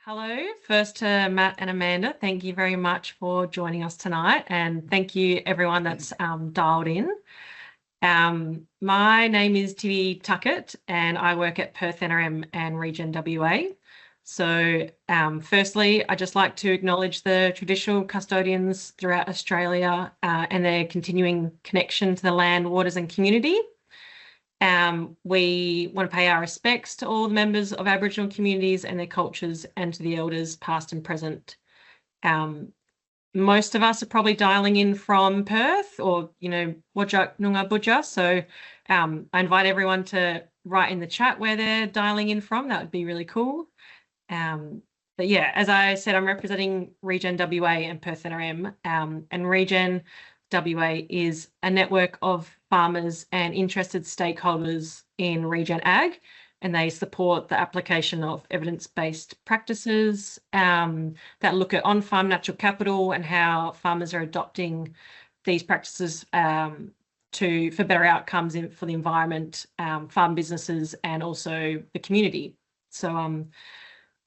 Hello, first to Matt and Amanda, thank you very much for joining us tonight, and thank you everyone that's dialed in. My name is Tibby Tuckett and I work at Perth NRM and RegenWA. So firstly, I'd just like to acknowledge the traditional custodians throughout Australia and their continuing connection to the land, waters and community. We want to pay our respects to all the members of Aboriginal communities and their cultures and to the elders past and present. Most of us are probably dialing in from Perth or, Wajak Noongar Budja. So I invite everyone to write in the chat where they're dialing in from. That would be really cool. But yeah, as I said, I'm representing RegenWA and Perth NRM, and RegenWA is a network of farmers and interested stakeholders in regen ag, and they support the application of evidence-based practices that look at on-farm natural capital and how farmers are adopting these practices for better outcomes for the environment, farm businesses, and also the community. So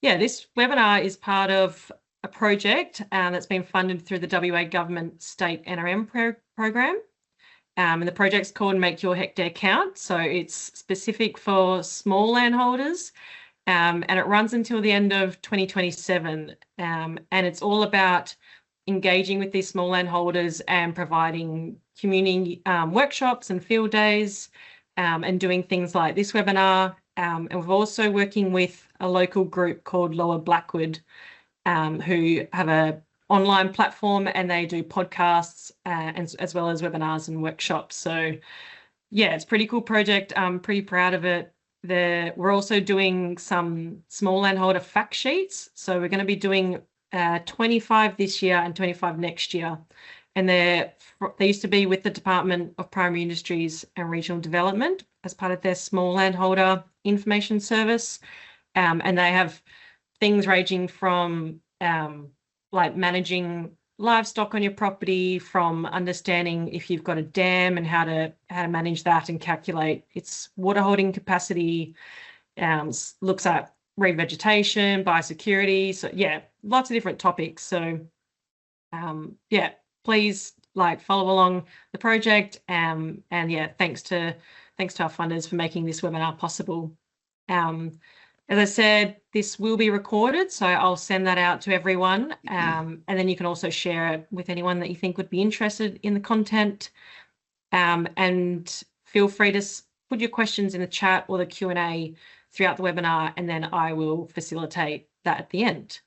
yeah, this webinar is part of a project that's been funded through the WA Government State NRM program. And the project's called Make Your Hectare Count. So it's specific for small landholders and it runs until the end of 2027. And it's all about engaging with these small landholders and providing community workshops and field days and doing things like this webinar. And we're also working with a local group called Lower Blackwood who have a online platform and they do podcasts as well as webinars and workshops. So yeah, it's a pretty cool project. I'm pretty proud of it. We're also doing some small landholder fact sheets. So we're going to be doing 25 this year and 25 next year. And they used to be with the Department of Primary Industries and Regional Development as part of their small landholder information service. And they have things ranging from like managing livestock on your property, from understanding if you've got a dam and how to manage that and calculate its water holding capacity, looks at revegetation, biosecurity. So yeah, lots of different topics. So yeah, please follow along the project. And yeah, thanks to our funders for making this webinar possible. As I said, this will be recorded, so I'll send that out to everyone. And then you can also share it with anyone that you think would be interested in the content. And feel free to put your questions in the chat or the Q&A throughout the webinar, and then I will facilitate that at the end.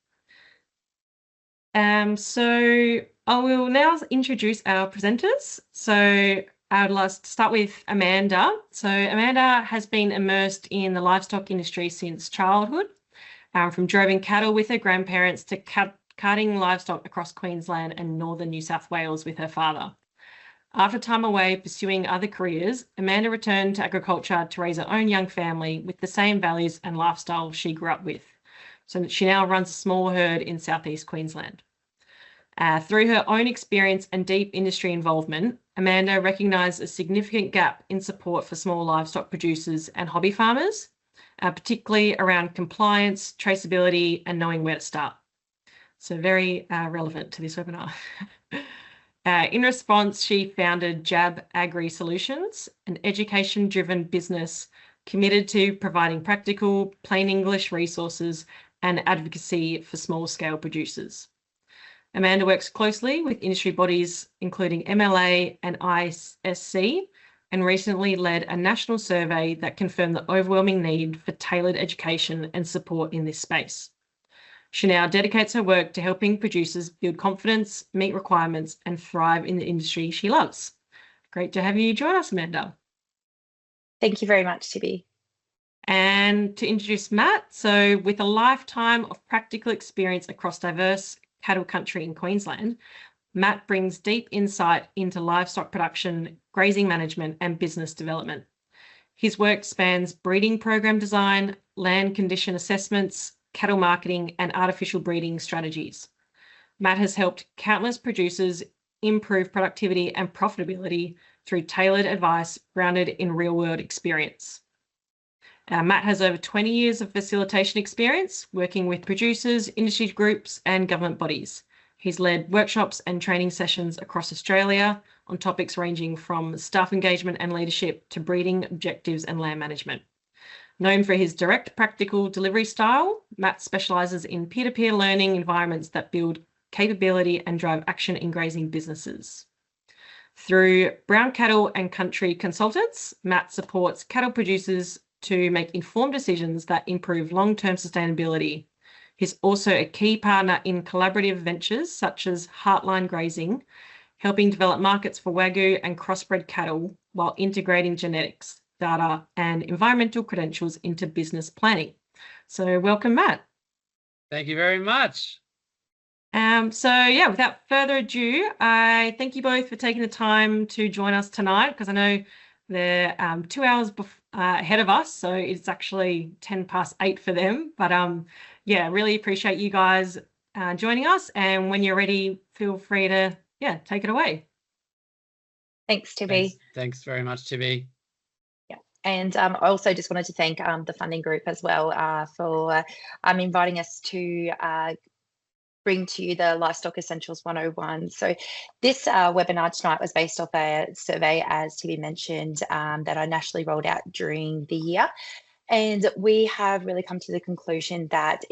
So I will now introduce our presenters. So I would like to start with Amanda. So Amanda has been immersed in the livestock industry since childhood, from droving cattle with her grandparents to carting livestock across Queensland and northern New South Wales with her father. After time away pursuing other careers, Amanda returned to agriculture to raise her own young family with the same values and lifestyle she grew up with. So she now runs a small herd in southeast Queensland. Through her own experience and deep industry involvement, Amanda recognised a significant gap in support for small livestock producers and hobby farmers, particularly around compliance, traceability, and knowing where to start. So very relevant to this webinar. In response, she founded JAB Agri Solutions, an education-driven business committed to providing practical, plain English resources and advocacy for small-scale producers. Amanda works closely with industry bodies including MLA and ISC, and recently led a national survey that confirmed the overwhelming need for tailored education and support in this space. She now dedicates her work to helping producers build confidence, meet requirements, and thrive in the industry she loves. Great to have you join us, Amanda. Thank you very much, Tibby. And to introduce Matt, so with a lifetime of practical experience across diverse cattle country in Queensland, Matt brings deep insight into livestock production, grazing management, and business development. His work spans breeding program design, land condition assessments, cattle marketing, and artificial breeding strategies. Matt has helped countless producers improve productivity and profitability through tailored advice grounded in real-world experience. Matt has over 20 years of facilitation experience working with producers, industry groups, and government bodies. He's led workshops and training sessions across Australia on topics ranging from staff engagement and leadership to breeding objectives and land management. Known for his direct, practical delivery style, Matt specialises in peer-to-peer learning environments that build capability and drive action in grazing businesses. Through Brown Cattle and Country Consultants, Matt supports cattle producers to make informed decisions that improve long-term sustainability. He's also a key partner in collaborative ventures such as Heartline Grazing, helping develop markets for Wagyu and crossbred cattle while integrating genetics, data, and environmental credentials into business planning. So welcome, Matt. Thank you very much. Without further ado, I thank you both for taking the time to join us tonight, because I know they're 2 hours ahead of us, so it's actually 8:10 for them. But really appreciate you guys joining us. And when you're ready, feel free to take it away. Thanks, Tibby. Thanks very much, Tibby. Yeah, and I also just wanted to thank the funding group as well for inviting us to bring to you the Livestock Essentials 101. So this webinar tonight was based off a survey, as Tibby mentioned, that I nationally rolled out during the year. And we have really come to the conclusion that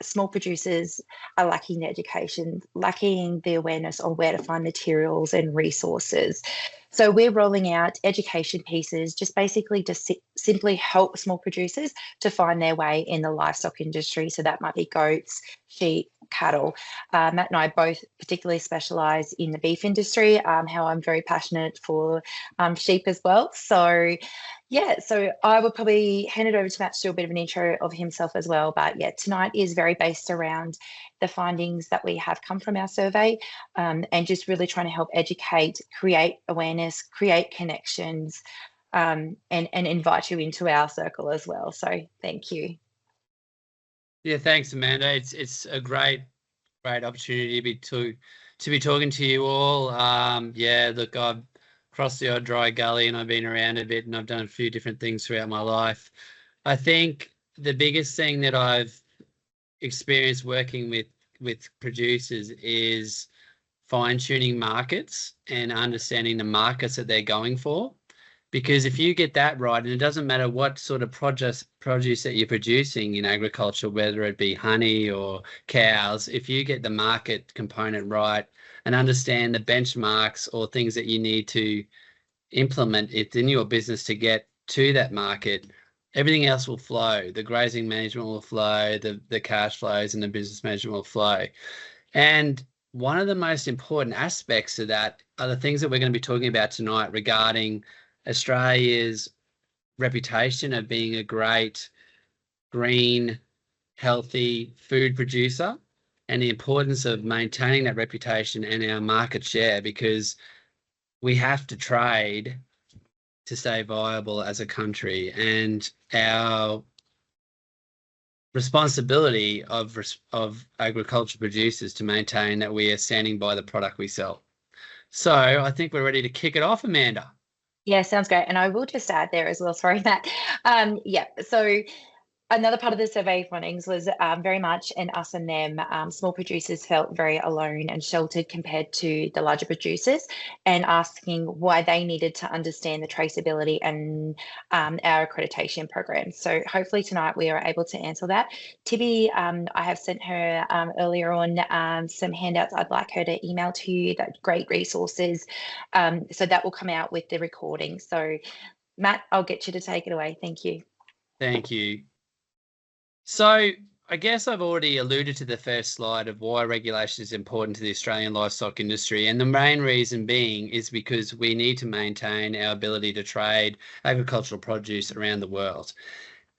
small producers are lacking the education, lacking the awareness on where to find materials and resources. So we're rolling out education pieces, just basically to simply help small producers to find their way in the livestock industry. So that might be goats, sheep, cattle. Matt and I both particularly specialise in the beef industry, how I'm very passionate for sheep as well. So so I would probably hand it over to Matt to do a bit of an intro of himself as well. But tonight is very based around the findings that we have come from our survey, and just really trying to help educate, create awareness, create connections, and invite you into our circle as well. So thank you. Yeah, thanks, Amanda. It's a great opportunity to be talking to you all. Look, I've crossed the odd dry gully and I've been around a bit and I've done a few different things throughout my life. I think the biggest thing that I've experienced working with producers is fine-tuning markets and understanding the markets that they're going for. Because if you get that right, and it doesn't matter what sort of produce that you're producing in agriculture, whether it be honey or cows, if you get the market component right and understand the benchmarks or things that you need to implement in your business to get to that market, everything else will flow. The grazing management will flow, the cash flows and the business management will flow. And one of the most important aspects of that are the things that we're going to be talking about tonight regarding Australia's reputation of being a great green, healthy food producer, and the importance of maintaining that reputation and our market share, because we have to trade to stay viable as a country, and our responsibility of agriculture producers to maintain that we are standing by the product we sell. So I think we're ready to kick it off, Amanda. Yeah, sounds great. And I will just add there as well, sorry, Matt. So another part of the survey findings was very much an us and them. Small producers felt very alone and sheltered compared to the larger producers, and asking why they needed to understand the traceability and our accreditation program. So hopefully tonight we are able to answer that. Tibby, I have sent her earlier on some handouts I'd like her to email to you, that great resources. So that will come out with the recording. So Matt, I'll get you to take it away. Thank you. Thank you. So I guess I've already alluded to the first slide of why regulation is important to the Australian livestock industry. And the main reason being is because we need to maintain our ability to trade agricultural produce around the world.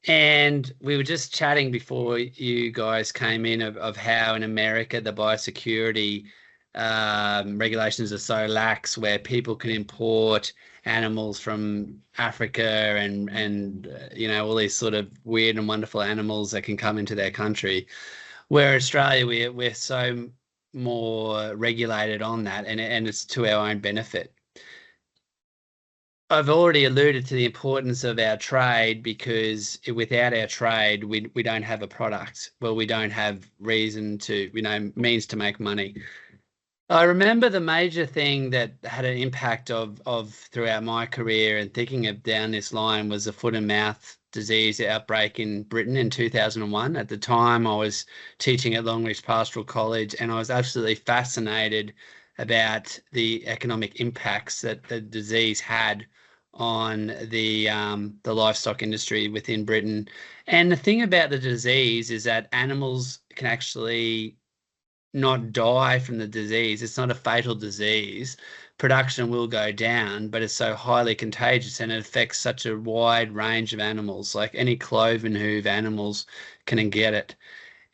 And we were just chatting before you guys came in of how in America the biosecurity regulations are so lax, where people can import animals from Africa and all these sort of weird and wonderful animals that can come into their country, where Australia we're so more regulated on that, and it's to our own benefit. I've already alluded to the importance of our trade, because without our trade, we don't have a product. Well, we don't have reason to, means to make money. I remember the major thing that had an impact of throughout my career and thinking of down this line was the foot and mouth disease outbreak in Britain in 2001. At the time, I was teaching at Longreach Pastoral College, and I was absolutely fascinated about the economic impacts that the disease had on the livestock industry within Britain. And the thing about the disease is that animals can actually not die from the disease. It's not a fatal disease. Production will go down, but it's so highly contagious and it affects such a wide range of animals. Like any cloven hoof animals can get it.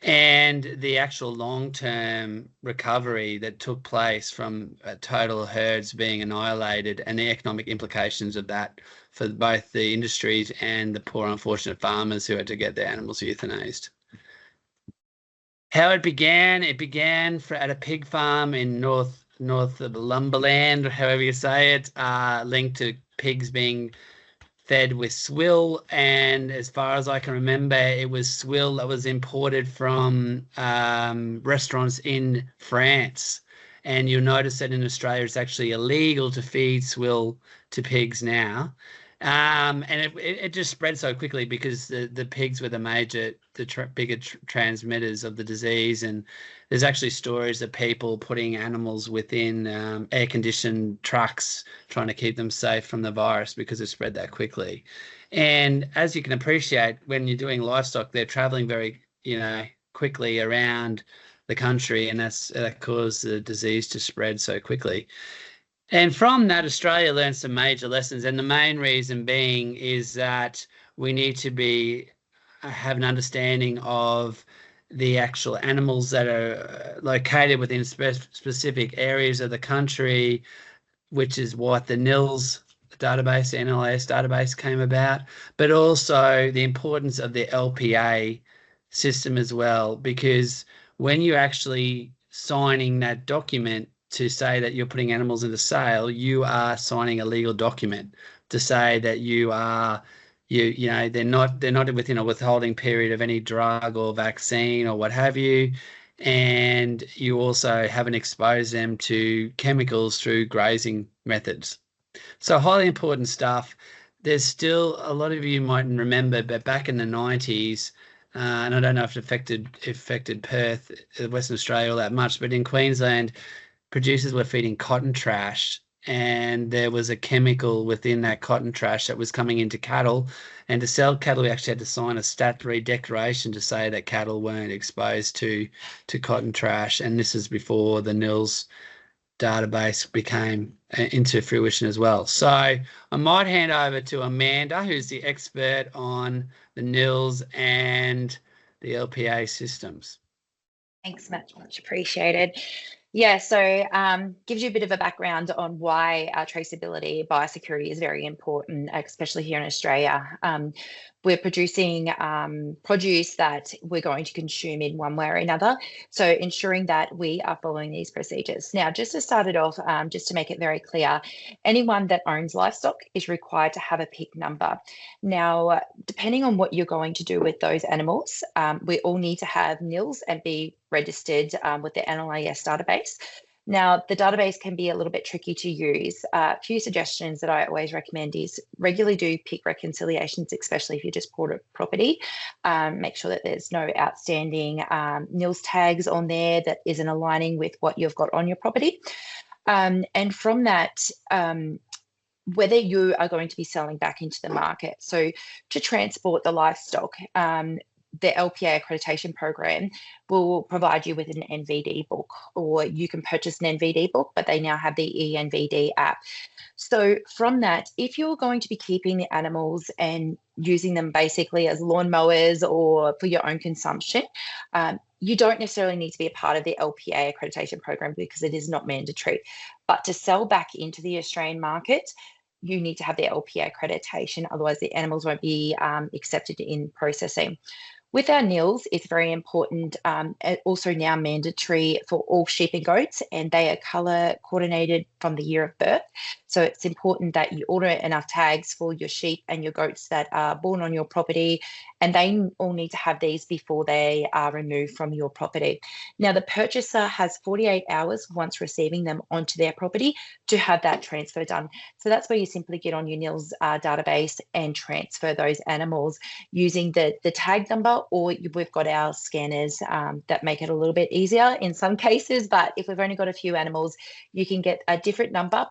And the actual long-term recovery that took place from total herds being annihilated, and the economic implications of that for both the industries and the poor unfortunate farmers who had to get their animals euthanized. How it began at a pig farm in north of Lumberland, however you say it, linked to pigs being fed with swill. And as far as I can remember, it was swill that was imported from restaurants in France. And you'll notice that in Australia, it's actually illegal to feed swill to pigs now. And it just spread so quickly because the pigs were bigger transmitters of the disease. And there's actually stories of people putting animals within air-conditioned trucks, trying to keep them safe from the virus because it spread that quickly. And as you can appreciate, when you're doing livestock, they're traveling very, quickly around the country, and that caused the disease to spread so quickly. And from that, Australia learned some major lessons. And the main reason being is that we need to have an understanding of the actual animals that are located within specific areas of the country, which is what the NILS database, the NLAS database came about, but also the importance of the LPA system as well, because when you're actually signing that document to say that you're putting animals into sale, you are signing a legal document to say that you are, they're not within a withholding period of any drug or vaccine or what have you. And you also haven't exposed them to chemicals through grazing methods. So highly important stuff. There's still, a lot of you might remember, but back in the 90s, and I don't know if it affected Perth, Western Australia all that much, but in Queensland, producers were feeding cotton trash, and there was a chemical within that cotton trash that was coming into cattle. And to sell cattle, we actually had to sign a statutory declaration to say that cattle weren't exposed to cotton trash. And this is before the NILS database became into fruition as well. So I might hand over to Amanda, who's the expert on the NILS and the LPA systems. Thanks, much appreciated. Yeah, so gives you a bit of a background on why traceability, biosecurity is very important, especially here in Australia. We're producing produce that we're going to consume in one way or another. So ensuring that we are following these procedures. Now, just to start it off, just to make it very clear, anyone that owns livestock is required to have a PIC number. Now, depending on what you're going to do with those animals, we all need to have NILS and be registered with the NLAS database. Now, the database can be a little bit tricky to use. A few suggestions that I always recommend is regularly do PIC reconciliations, especially if you just bought a property. Make sure that there's no outstanding NILS tags on there that isn't aligning with what you've got on your property. And from that, whether you are going to be selling back into the market. So to transport the livestock, the LPA accreditation program will provide you with an NVD book, or you can purchase an NVD book, but they now have the eNVD app. So from that, if you're going to be keeping the animals and using them basically as lawnmowers or for your own consumption, you don't necessarily need to be a part of the LPA accreditation program because it is not mandatory. But to sell back into the Australian market, you need to have the LPA accreditation, otherwise the animals won't be accepted in processing. With our nils, it's very important, also now mandatory for all sheep and goats, and they are colour coordinated from the year of birth. So it's important that you order enough tags for your sheep and your goats that are born on your property, and they all need to have these before they are removed from your property. Now, the purchaser has 48 hours once receiving them onto their property to have that transfer done. So that's where you simply get on your nils database and transfer those animals using the tag number, or we've got our scanners that make it a little bit easier in some cases. But if we've only got a few animals, you can get a different number,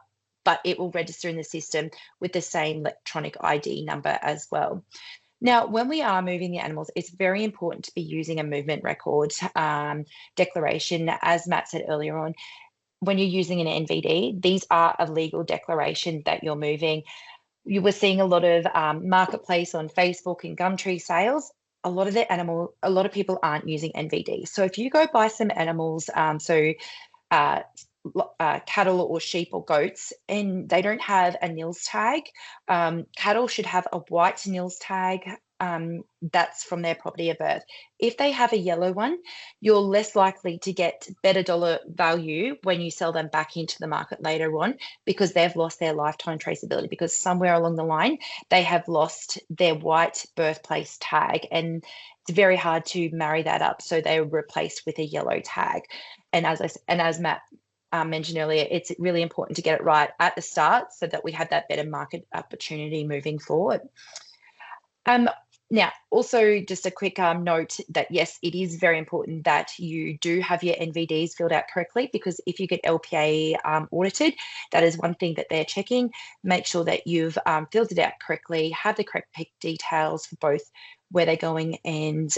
but it will register in the system with the same electronic ID number as well. Now, when we are moving the animals, it's very important to be using a movement record declaration. As Matt said earlier on, when you're using an NVD, these are a legal declaration that you're moving. You were seeing a lot of marketplace on Facebook and Gumtree sales. A lot of people aren't using NVD. So if you go buy some animals, cattle or sheep or goats, and they don't have a nils tag, cattle should have a white nils tag that's from their property of birth. If they have a yellow one, you're less likely to get better dollar value when you sell them back into the market later on, because they've lost their lifetime traceability, because somewhere along the line they have lost their white birthplace tag, and it's very hard to marry that up, so they're replaced with a yellow tag. And as Matt mentioned earlier, it's really important to get it right at the start so that we have that better market opportunity moving forward. Now, also just a quick note that yes, it is very important that you do have your NVDs filled out correctly, because if you get LPA audited, that is one thing that they're checking. Make sure that you've filled it out correctly, have the correct pick details for both where they're going and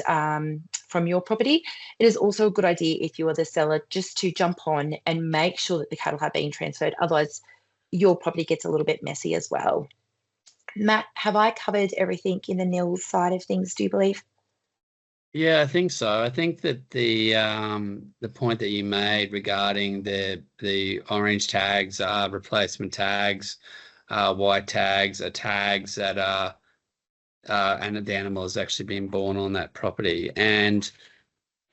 from your property. It is also a good idea, if you are the seller, just to jump on and make sure that the cattle have been transferred. Otherwise, your property gets a little bit messy as well. Matt, have I covered everything in the nils side of things, do you believe? Yeah, I think so. I think that the point that you made regarding the orange tags are replacement tags, white tags are tags that are and the animal has actually been born on that property. And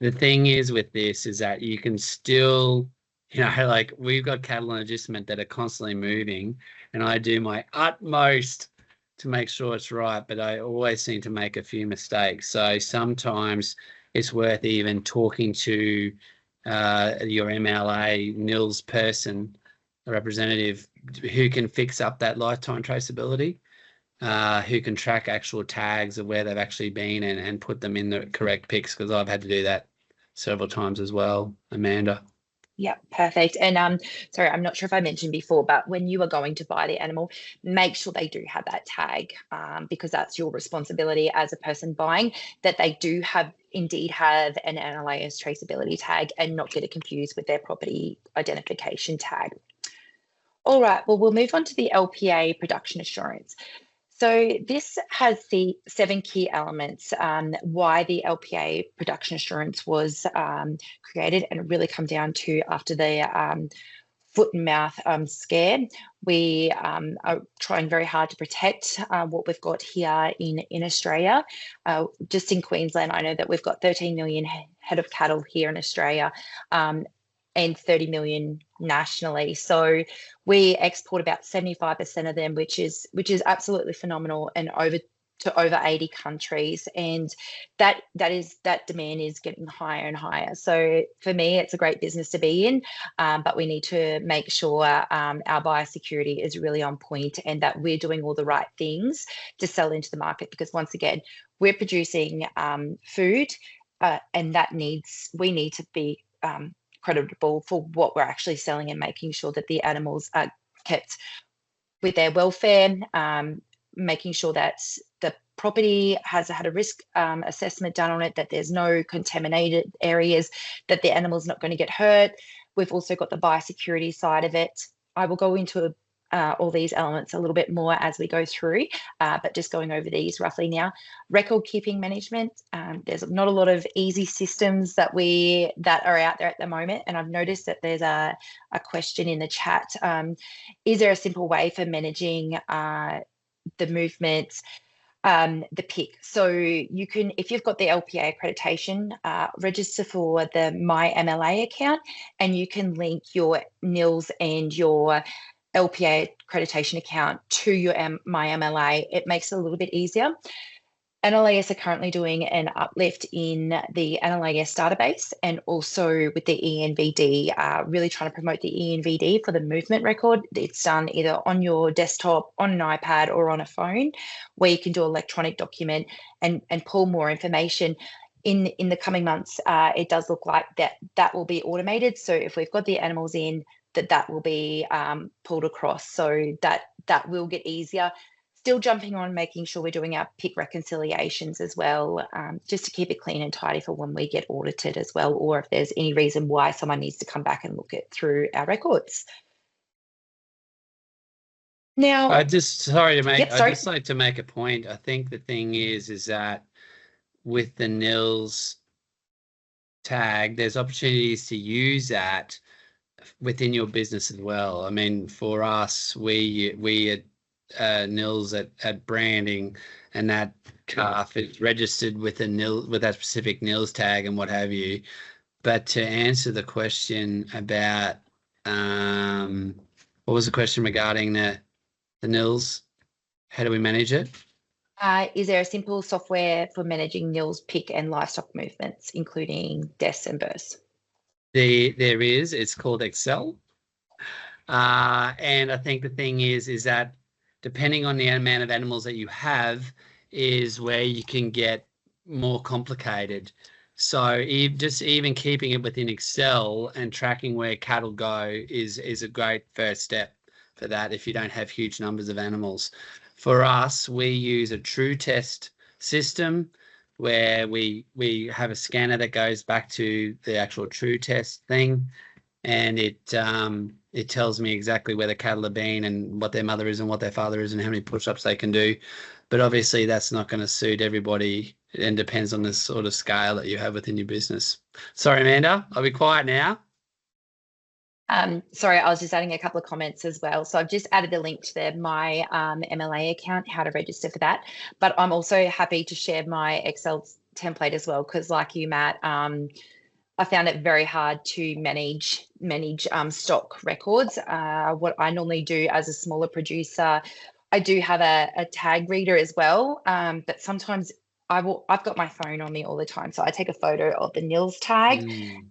the thing is with this is that you can still, like we've got cattle on adjustment that are constantly moving, and I do my utmost to make sure it's right, but I always seem to make a few mistakes. So sometimes it's worth even talking to your MLA nils person, a representative who can fix up that lifetime traceability, who can track actual tags of where they've actually been and put them in the correct picks, because I've had to do that several times as well, Amanda. Yeah, perfect. And sorry, I'm not sure if I mentioned before, but when you are going to buy the animal, make sure they do have that tag, because that's your responsibility as a person buying, that they do indeed have an NLAS traceability tag and not get it confused with their property identification tag. All right, well, we'll move on to the LPA production assurance. So this has the 7 key elements why the LPA production assurance was created, and it really come down to after the foot and mouth scare. We are trying very hard to protect what we've got here in Australia. Just in Queensland, I know that we've got 13 million head of cattle here in Australia, and 30 million nationally. So we export about 75% of them, which is absolutely phenomenal, and over 80 countries. And that demand is getting higher and higher. So for me, it's a great business to be in, but we need to make sure our biosecurity is really on point and that we're doing all the right things to sell into the market, because once again, we're producing food, and we need to be creditable for what we're actually selling, and making sure that the animals are kept with their welfare, making sure that the property has had a risk assessment done on it, that there's no contaminated areas, that the animal's not going to get hurt. We've also got the biosecurity side of it. I will go into all these elements a little bit more as we go through, but just going over these roughly now. Record keeping management. There's not a lot of easy systems that are out there at the moment, and I've noticed that there's a question in the chat. Is there a simple way for managing the movements? the pick. So you can, if you've got the LPA accreditation, register for the My MLA account, and you can link your NILS and your LPA accreditation account to your My MLA. It makes it a little bit easier. NLAS are currently doing an uplift in the NLAS database, and also with the ENVD, really trying to promote the ENVD for the movement record. It's done either on your desktop, on an iPad, or on a phone, where you can do an electronic document and pull more information. In the coming months, it does look like that will be automated. So if we've got the animals in, that will be pulled across. So that will get easier. Still jumping on making sure we're doing our pick reconciliations as well, just to keep it clean and tidy for when we get audited as well, or if there's any reason why someone needs to come back and look at through our records. Now, I'd just like to make a point. I think the thing is that with the NILS tag, there's opportunities to use that within your business as well. I mean, for us, we at NILS at branding, and that calf is registered with with that specific NILS tag and what have you. But to answer the question about what was the question regarding the NILS? How do we manage it? Is there a simple software for managing NILS pick and livestock movements, including deaths and births? There is. It's called Excel. And I think the thing is that depending on the amount of animals that you have is where you can get more complicated. So just even keeping it within Excel and tracking where cattle go is a great first step for that if you don't have huge numbers of animals. For us, we use a true test system where we have a scanner that goes back to the actual true test thing, and it tells me exactly where the cattle have been and what their mother is and what their father is and how many push-ups they can do. But obviously that's not going to suit everybody, and depends on the sort of scale that you have within your business. Sorry, Amanda, I'll be quiet now. Sorry, I was just adding a couple of comments as well. So I've just added the link to My MLA account, how to register for that. But I'm also happy to share my Excel template as well, because like you, Matt, I found it very hard to manage stock records. What I normally do as a smaller producer, I do have a tag reader as well, but sometimes I've got my phone on me all the time. So I take a photo of the NILS tag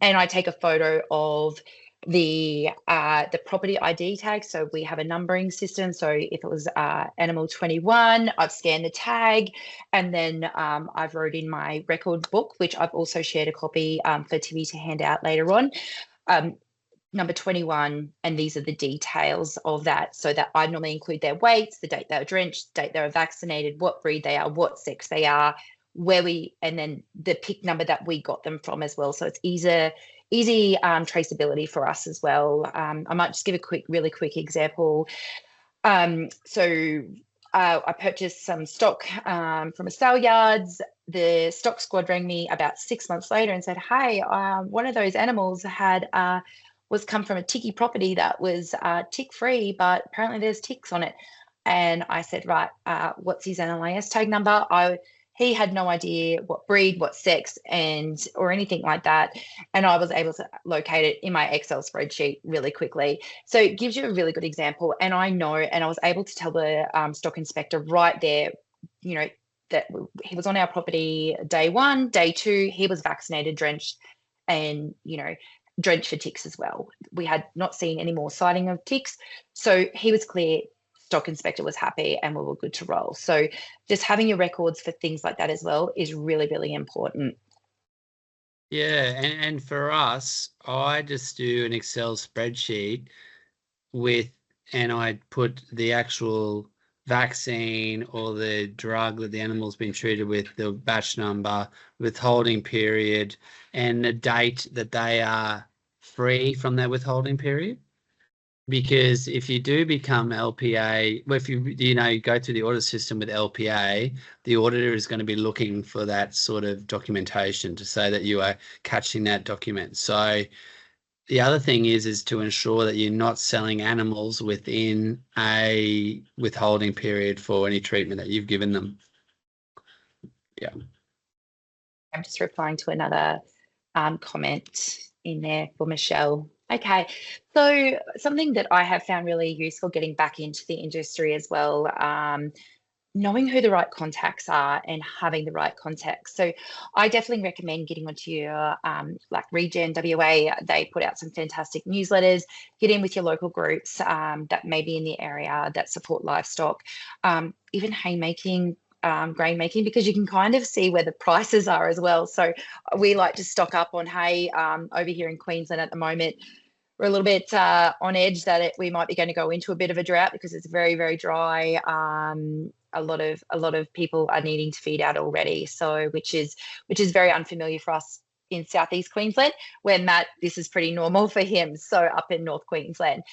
and I take a photo of the property ID tag. So we have a numbering system. So if it was animal 21, I've scanned the tag, and then I've wrote in my record book, which I've also shared a copy for Tibby to hand out later on. Number 21, and these are the details of that. So that I normally include their weights, the date they were drenched, date they were vaccinated, what breed they are, what sex they are, and then the pick number that we got them from as well. So it's easy traceability for us as well. I might just give a really quick example. So I purchased some stock from a sale yards. The stock squad rang me about 6 months later and said, "Hey, one of those animals was come from a ticky property that was tick free, but apparently there's ticks on it." And I said, "Right, what's his NLAS tag number?" He had no idea what breed, what sex, or anything like that. And I was able to locate it in my Excel spreadsheet really quickly. So it gives you a really good example. And I was able to tell the stock inspector right there, that he was on our property day 1, day 2, he was vaccinated, drenched, and, drenched for ticks as well. We had not seen any more sighting of ticks. So he was clear. Stock inspector was happy, and we were good to roll. So just having your records for things like that as well is really, really important. Yeah, and for us, I just do an Excel spreadsheet and I put the actual vaccine or the drug that the animal's been treated with, the batch number, withholding period, and the date that they are free from their withholding period. Because if you do become LPA, well, if you go through the audit system with LPA, the auditor is going to be looking for that sort of documentation to say that you are catching that document. So the other thing is to ensure that you're not selling animals within a withholding period for any treatment that you've given them. Yeah. I'm just replying to another comment in there for Michelle. Okay, so something that I have found really useful getting back into the industry as well, knowing who the right contacts are and having the right contacts. So I definitely recommend getting onto your like RegenWA. They put out some fantastic newsletters. Get in with your local groups that may be in the area that support livestock, even haymaking, grain making, because you can kind of see where the prices are as well. So we like to stock up on hay over here in Queensland at the moment. We're a little bit on edge that we might be going to go into a bit of a drought because it's very, very dry. A lot of people are needing to feed out already, so which is very unfamiliar for us in southeast Queensland, where Matt, this is pretty normal for him. So up in North Queensland.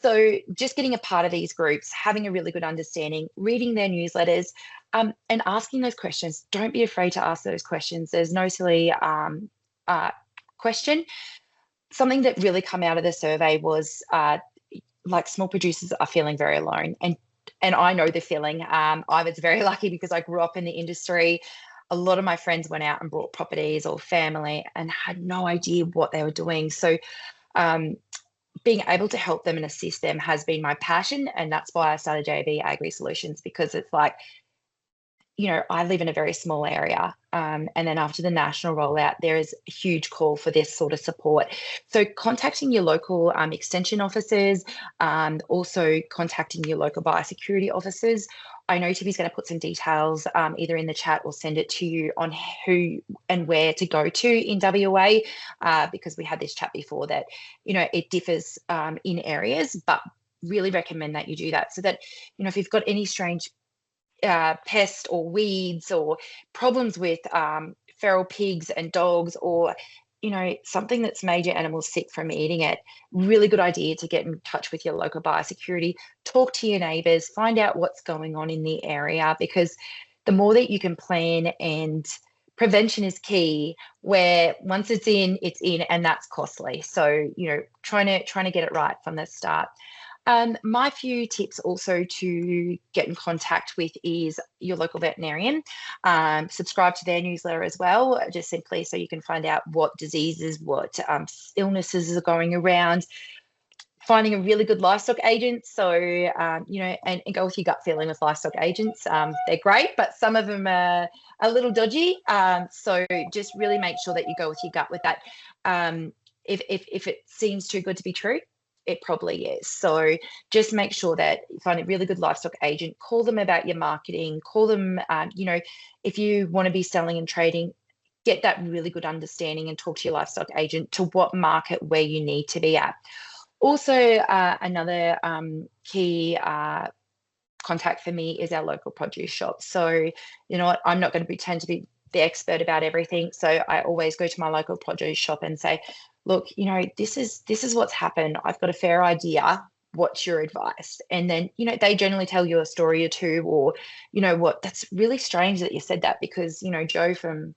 So just getting a part of these groups, having a really good understanding, reading their newsletters, and asking those questions. Don't be afraid to ask those questions. There's no silly question. Something that really come out of the survey was like small producers are feeling very alone, and I know the feeling. I was very lucky because I grew up in the industry. A lot of my friends went out and bought properties or family and had no idea what they were doing. So being able to help them and assist them has been my passion, and that's why I started JB Agri Solutions, because it's like, you know, I live in a very small area. And then after the national rollout, there is a huge call for this sort of support. So contacting your local extension officers, also contacting your local biosecurity officers. I know Tibby's going to put some details either in the chat or send it to you on who and where to go to in WA, because we had this chat before that, you know, it differs in areas, but really recommend that you do that so that, you know, if you've got any strange pest or weeds or problems with feral pigs and dogs, or, you know, something that's made your animals sick from eating it, really good idea to get in touch with your local biosecurity, talk to your neighbours, find out what's going on in the area, because the more that you can plan, and prevention is key, where once it's in, and that's costly. So, you know, trying to get it right from the start. My few tips also to get in contact with is your local veterinarian. Subscribe to their newsletter as well, just simply so you can find out what diseases, what illnesses are going around. Finding a really good livestock agent. So, you know, and go with your gut feeling with livestock agents. They're great, but some of them are a little dodgy. So just really make sure that you go with your gut with that. If it seems too good to be true, it probably is. So just make sure that you find a really good livestock agent, call them about your marketing, call them, you know, if you want to be selling and trading, get that really good understanding and talk to your livestock agent to what market where you need to be at. Also, another key contact for me is our local produce shop. So, you know what, I'm not going to pretend to be the expert about everything. So I always go to my local produce shop and say, look, you know, this is what's happened. I've got a fair idea. What's your advice? And then, you know, they generally tell you a story or two, or, you know what, that's really strange that you said that, because, you know, Joe from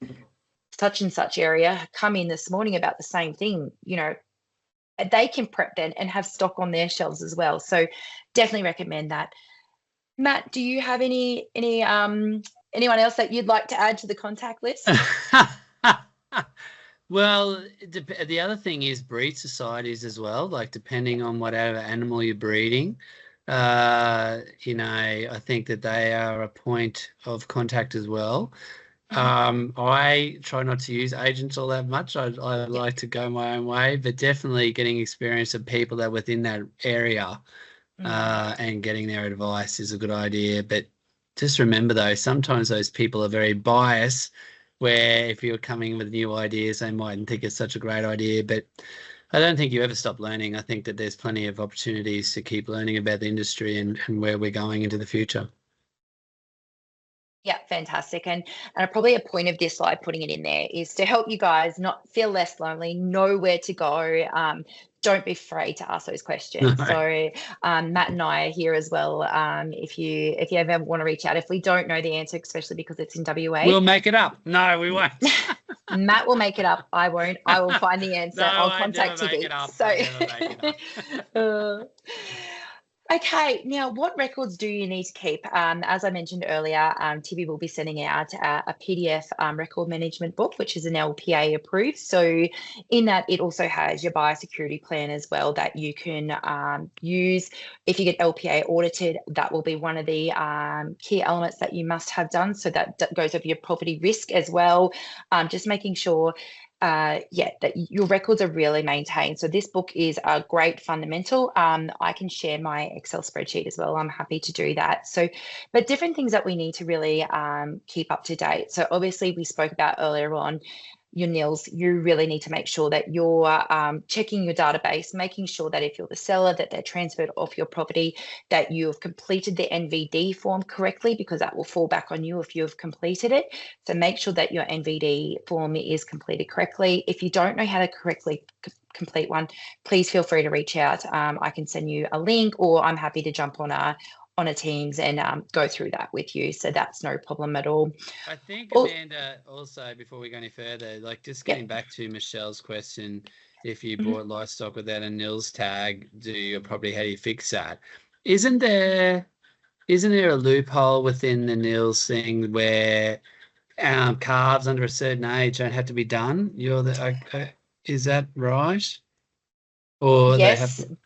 such and such area come in this morning about the same thing. You know, they can prep then and have stock on their shelves as well. So definitely recommend that. Matt, do you have anyone else that you'd like to add to the contact list? Well, the other thing is breed societies as well, like depending on whatever animal you're breeding. You know, I think that they are a point of contact as well. I try not to use agents all that much. I like to go my own way, but definitely getting experience of people that are within that area and getting their advice is a good idea. But just remember, though, sometimes those people are very biased, where if you're coming with new ideas, they mightn't think it's such a great idea. But I don't think you ever stop learning. I think that there's plenty of opportunities to keep learning about the industry and where we're going into the future. Yeah, fantastic. And probably a point of this slide, putting it in there, is to help you guys not feel less lonely, know where to go. Don't be afraid to ask those questions. No. So Matt and I are here as well. If you ever want to reach out, if we don't know the answer, especially because it's in WA, we'll make it up. No, we won't. Matt will make it up. I won't. I will find the answer. No, I'll contact Tibby. So Okay, now what records do you need to keep? As I mentioned earlier, Tibby will be sending out a PDF record management book, which is an LPA approved. So in that, it also has your biosecurity plan as well that you can use. If you get LPA audited, that will be one of the key elements that you must have done. So that goes over your property risk as well. Just making sure that your records are really maintained. So this book is a great fundamental. I can share my Excel spreadsheet as well. I'm happy to do that. So, but different things that we need to really keep up to date. So obviously we spoke about earlier on your nils, you really need to make sure that you're checking your database, making sure that if you're the seller, that they're transferred off your property, that you've completed the NVD form correctly, because that will fall back on you if you've completed it. So make sure that your NVD form is completed correctly. If you don't know how to correctly complete one, please feel free to reach out. I can send you a link, or I'm happy to jump on a Teams and go through that with you. So that's no problem at all. I think, Amanda, also, before we go any further, like just getting back to Michelle's question, if you bought livestock without a nils tag, do your property, how do you fix that? Isn't there a loophole within the nils thing where calves under a certain age don't have to be done? Is that right? Or yes. they have to...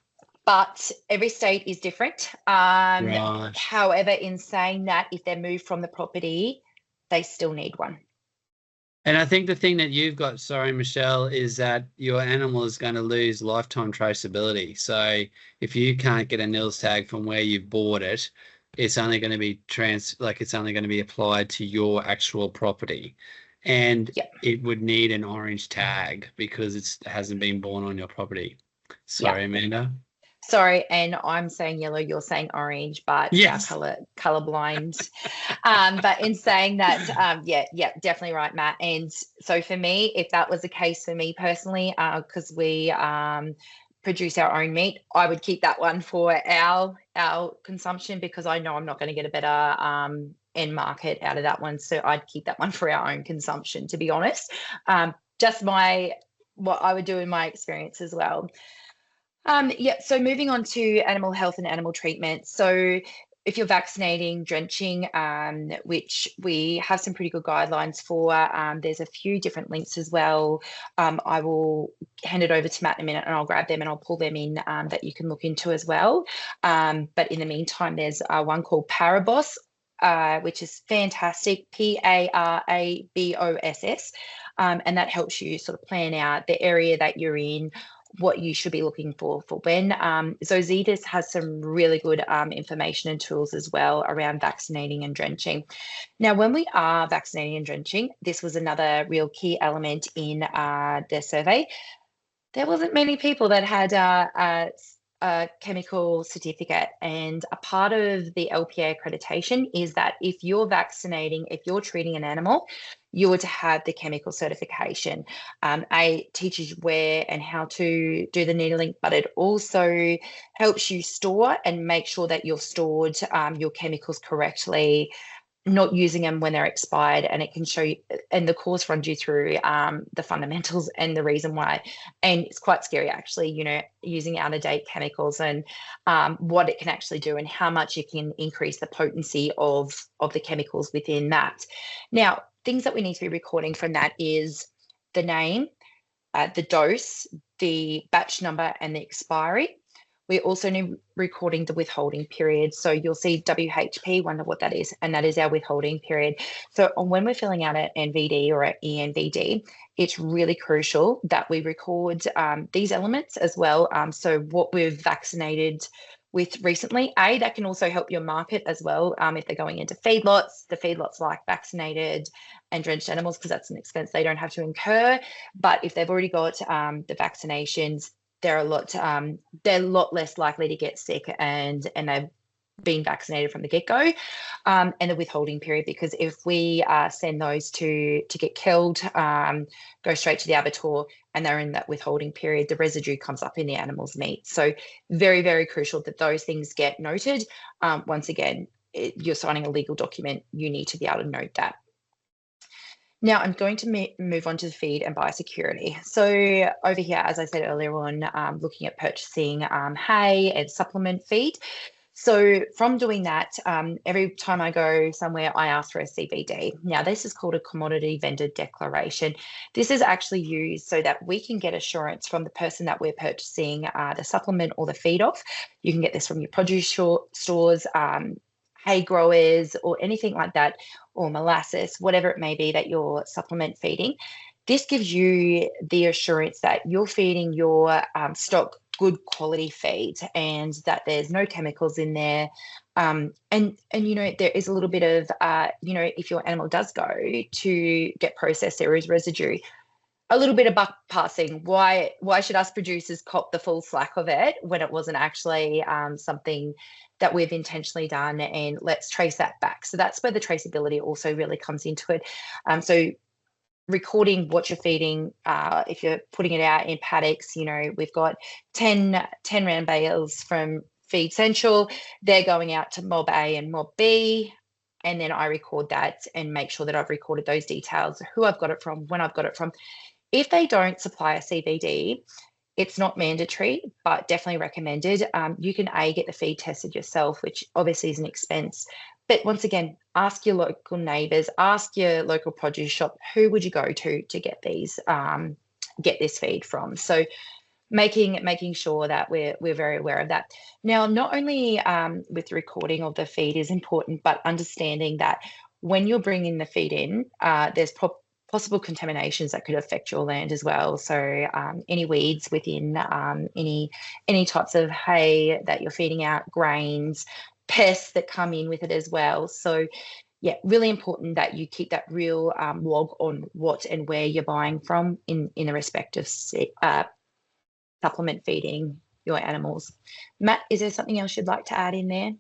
But every state is different. Right. However, in saying that, if they're moved from the property, they still need one. And I think the thing that you've got, sorry, Michelle, is that your animal is going to lose lifetime traceability. So if you can't get a nils tag from where you bought it, it's only going to be it's only going to be applied to your actual property. And it would need an orange tag because it hasn't been born on your property. Sorry, Amanda. Sorry, and I'm saying yellow, you're saying orange, but yes. color blind. But in saying that, definitely right, Matt. And so for me, if that was the case for me personally, because we produce our own meat, I would keep that one for our consumption, because I know I'm not going to get a better end market out of that one. So I'd keep that one for our own consumption, to be honest. Just what I would do in my experience as well. So moving on to animal health and animal treatment. So if you're vaccinating, drenching, which we have some pretty good guidelines for, there's a few different links as well. I will hand it over to Matt in a minute and I'll grab them and I'll pull them in that you can look into as well. But in the meantime, there's one called Paraboss, which is fantastic, PARABOSS, and that helps you sort of plan out the area that you're in, what you should be looking for when. Zoetis has some really good information and tools as well around vaccinating and drenching. Now, when we are vaccinating and drenching, this was another real key element in the survey. There wasn't many people that had a chemical certificate, and a part of the LPA accreditation is that if you're vaccinating, if you're treating an animal, you were to have the chemical certification. It teaches you where and how to do the needling, but it also helps you store and make sure that you've stored your chemicals correctly, not using them when they're expired, and it can show you, and the course runs you through the fundamentals and the reason why. And it's quite scary, actually, using out-of-date chemicals and what it can actually do and how much it can increase the potency of the chemicals within that. Now, things that we need to be recording from that is the name, the dose, the batch number, and the expiry. We also need recording the withholding period. So you'll see WHP, wonder what that is, and that is our withholding period. So when we're filling out an NVD or an ENVD, it's really crucial that we record these elements as well. So what we've vaccinated with recently, that can also help your market as well. If they're going into feedlots, the feedlots like vaccinated and drenched animals, because that's an expense they don't have to incur. But if they've already got the vaccinations, they're a lot less likely to get sick, and they've been vaccinated from the get-go. And the withholding period, because if we send those to get killed, go straight to the abattoir, and they're in that withholding period, the residue comes up in the animal's meat. So very, very crucial that those things get noted. Once again, you're signing a legal document, you need to be able to note that. Now I'm going to move on to the feed and biosecurity. So over here, as I said earlier on, looking at purchasing hay and supplement feed. So from doing that, every time I go somewhere, I ask for a CVD. Now, this is called a commodity vendor declaration. This is actually used so that we can get assurance from the person that we're purchasing the supplement or the feed off. You can get this from your produce stores, hay growers, or anything like that, or molasses, whatever it may be that you're supplement feeding. This gives you the assurance that you're feeding your stock good quality feed and that there's no chemicals in there. And you know, there is a little bit of, you know, if your animal does go to get processed, there is residue. A little bit of buck passing. Why should us producers cop the full slack of it when it wasn't actually something that we've intentionally done? And let's trace that back. So that's where the traceability also really comes into it. So recording what you're feeding, if you're putting it out in paddocks, you know, we've got 10 round bales from Feed Central. They're going out to Mob A and Mob B. And then I record that and make sure that I've recorded those details, who I've got it from, when I've got it from. If they don't supply a CVD, it's not mandatory, but definitely recommended. You can get the feed tested yourself, which obviously is an expense. But once again, ask your local neighbours, ask your local produce shop, who would you go to get these, get this feed from? So making sure that we're very aware of that. Now, not only with the recording of the feed is important, but understanding that when you're bringing the feed in, there's possible contaminations that could affect your land as well. So any weeds within any types of hay that you're feeding out, grains, pests that come in with it as well. So yeah, really important that you keep that real log on what and where you're buying from in the respective supplement feeding your animals. Matt, is there something else you'd like to add in there?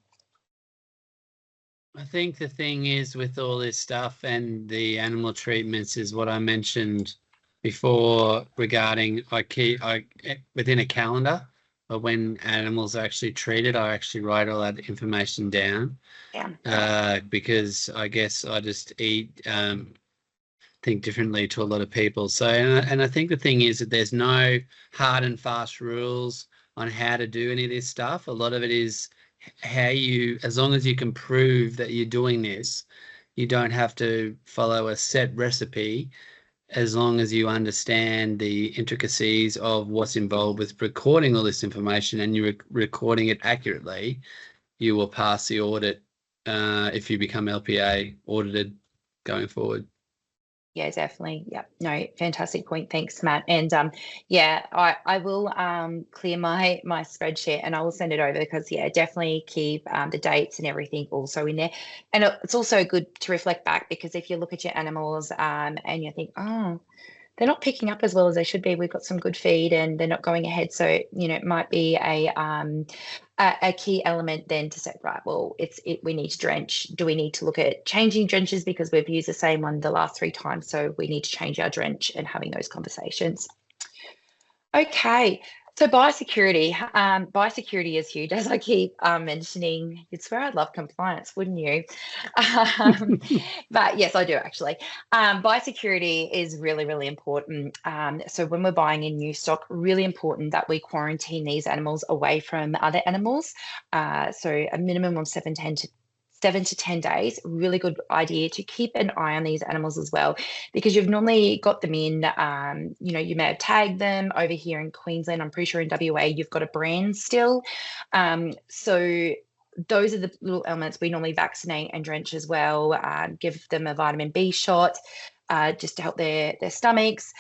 I think the thing is with all this stuff and the animal treatments is what I mentioned before regarding I within a calendar of when animals are actually treated, I actually write all that information down. Yeah. Because I guess I just think differently to a lot of people. So, and I think the thing is that there's no hard and fast rules on how to do any of this stuff. A lot of it is how you, as long as you can prove that you're doing this, you don't have to follow a set recipe. As long as you understand the intricacies of what's involved with recording all this information and you're recording it accurately, you will pass the audit if you become LPA audited going forward. Yeah, definitely. Yeah, no, fantastic point. Thanks, Matt. And yeah, I will clear my spreadsheet and I will send it over because yeah, definitely keep the dates and everything also in there. And it's also good to reflect back because if you look at your animals and you think, oh, they're not picking up as well as they should be. We've got some good feed and they're not going ahead. So, you know, it might be a key element then to say, right, well, we need to drench. Do we need to look at changing drenches because we've used the same one the last 3 times? So we need to change our drench and having those conversations. Okay. So biosecurity. Biosecurity is huge, as I keep mentioning. You'd swear I'd love compliance, wouldn't you? But yes, I do actually. Biosecurity is really, really important. So when we're buying in new stock, really important that we quarantine these animals away from other animals. So a minimum of 7 to 10 days, really good idea to keep an eye on these animals as well, because you've normally got them in, you know, you may have tagged them over here in Queensland. I'm pretty sure in WA, you've got a brand still. So those are the little elements we normally vaccinate and drench as well, give them a vitamin B shot, just to help their stomachs.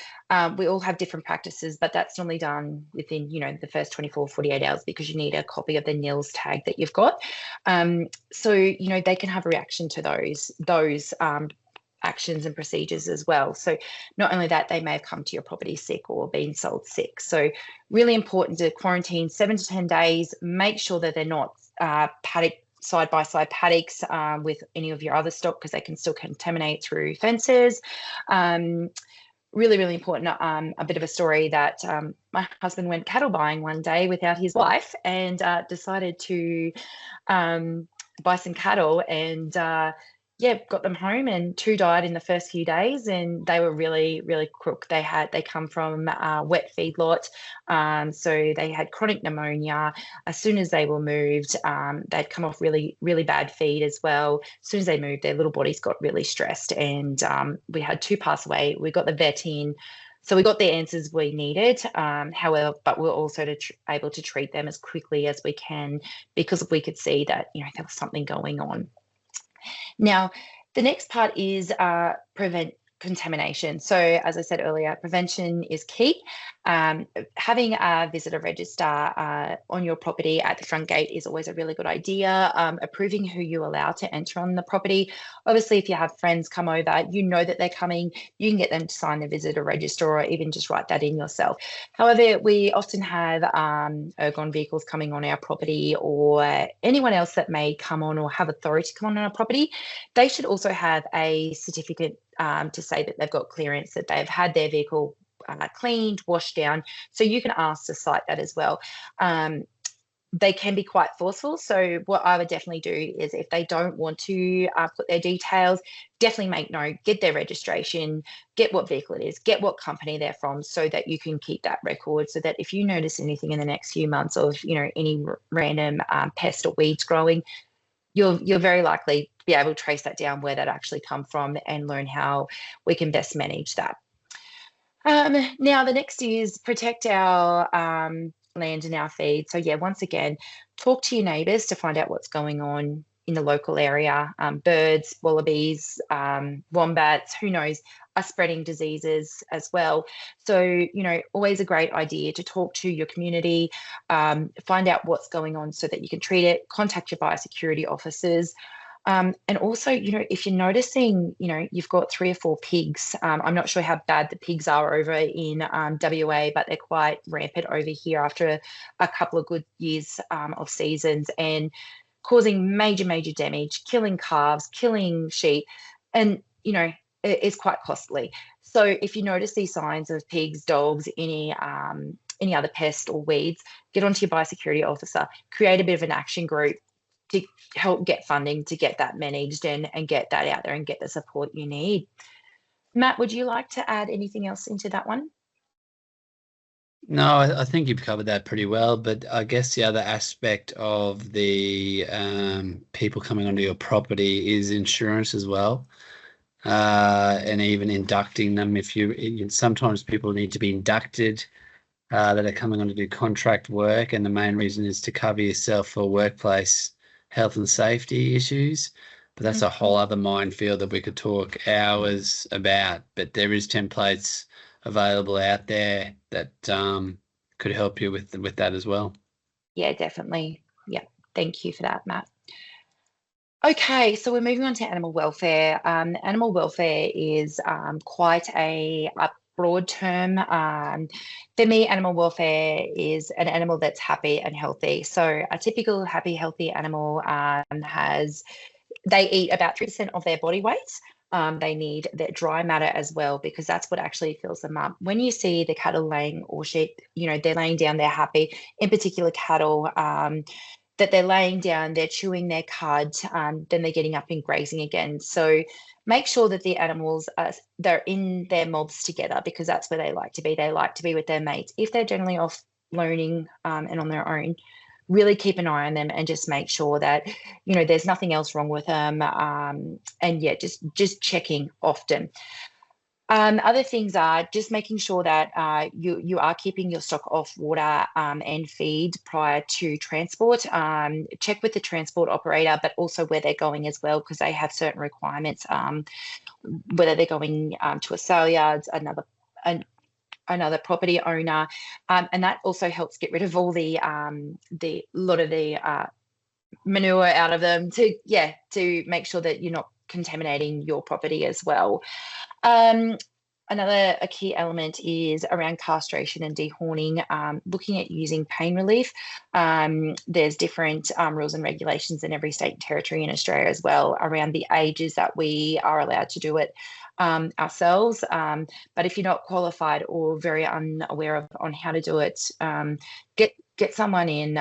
We all have different practices, but that's normally done within, you know, the first 24, 48 hours because you need a copy of the NILS tag that you've got. So, you know, they can have a reaction to those actions and procedures as well. So not only that, they may have come to your property sick or been sold sick. So really important to quarantine 7 to 10 days, make sure that they're not paddock side-by-side paddocks with any of your other stock because they can still contaminate through fences. Really, really important. A bit of a story that my husband went cattle buying one day without his wife and decided to buy some cattle and got them home, and 2 died in the first few days, and they were really, really crook. They come from wet feedlot, so they had chronic pneumonia. As soon as they were moved, they'd come off really, really bad feed as well. As soon as they moved, their little bodies got really stressed, and we had 2 pass away. We got the vet in, so we got the answers we needed. However, but we were also able to treat them as quickly as we can, because we could see that, you know, there was something going on. Now, the next part is prevent contamination. So as I said earlier, prevention is key. Having a visitor register on your property at the front gate is always a really good idea. Approving who you allow to enter on the property. Obviously, if you have friends come over, you know that they're coming, you can get them to sign the visitor register, or even just write that in yourself. However, we often have ergon vehicles coming on our property, or anyone else that may come on or have authority to come on our property. They should also have a certificate to say that they've got clearance, that they've had their vehicle cleaned, washed down. So you can ask to cite that as well. They can be quite forceful. So what I would definitely do is, if they don't want to put their details, definitely make note, get their registration, get what vehicle it is, get what company they're from, so that you can keep that record, so that if you notice anything in the next few months of, you know, any random pest or weeds growing, you're very likely to be able to trace that down, where that actually come from, and learn how we can best manage that. Now, the next is protect our land and our feed. So yeah, once again, talk to your neighbours to find out what's going on in the local area. Birds, wallabies, wombats, who knows, are spreading diseases as well. So, you know, always a great idea to talk to your community, find out what's going on so that you can treat it, contact your biosecurity officers. And also, you know, if you're noticing, you know, you've got 3 or 4 pigs, I'm not sure how bad the pigs are over in WA, but they're quite rampant over here after a couple of good years of seasons, and causing major, major damage, killing calves, killing sheep, and, you know, it's quite costly. So if you notice these signs of pigs, dogs, any other pest or weeds, get onto your biosecurity officer, create a bit of an action group to help get funding to get that managed and get that out there and get the support you need. Matt, would you like to add anything else into that one? No, I think you've covered that pretty well, but I guess the other aspect of the people coming onto your property is insurance as well, and even inducting them. Sometimes people need to be inducted that are coming on to do contract work, and the main reason is to cover yourself for workplace health and safety issues. But that's a whole other minefield that we could talk hours about. But there is templates available out there that could help you with that as well. Yeah, definitely. Yeah, thank you for that, Matt. Okay, so we're moving on to animal welfare. Animal welfare is quite a broad term. For me, animal welfare is an animal that's happy and healthy. So a typical happy, healthy animal they eat about 3% of their body weight. They need their dry matter as well, because that's what actually fills them up. When you see the cattle laying, or sheep, you know, they're laying down, they're happy. In particular, cattle, that they're laying down, they're chewing their cud, then they're getting up and grazing again. So make sure that the animals they're in their mobs together, because that's where they like to be. They like to be with their mates. If they're generally off loaning and on their own, really keep an eye on them and just make sure that, you know, there's nothing else wrong with them. And yeah, just checking often. Other things are just making sure that you are keeping your stock off water and feed prior to transport. Check with the transport operator, but also where they're going as well, because they have certain requirements, whether they're going to a sale yard, another property owner, and that also helps get rid of all the lot of the manure out of them, to make sure that you're not contaminating your property as well. Another key element is around castration and dehorning, looking at using pain relief. There's different rules and regulations in every state and territory in Australia as well around the ages that we are allowed to do it ourselves. But if you're not qualified or very unaware on how to do it, get get someone in,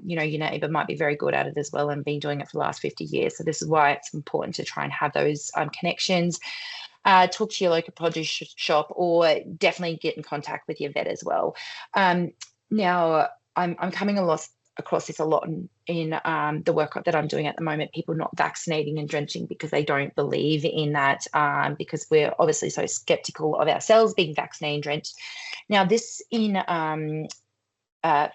your neighbour might be very good at it as well and been doing it for the last 50 years. So this is why it's important to try and have those connections. Talk to your local produce shop, or definitely get in contact with your vet as well. Now, I'm coming across this a lot in the work that I'm doing at the moment, people not vaccinating and drenching because they don't believe in that, because we're obviously so skeptical of ourselves being vaccinated and drenched. Now, this in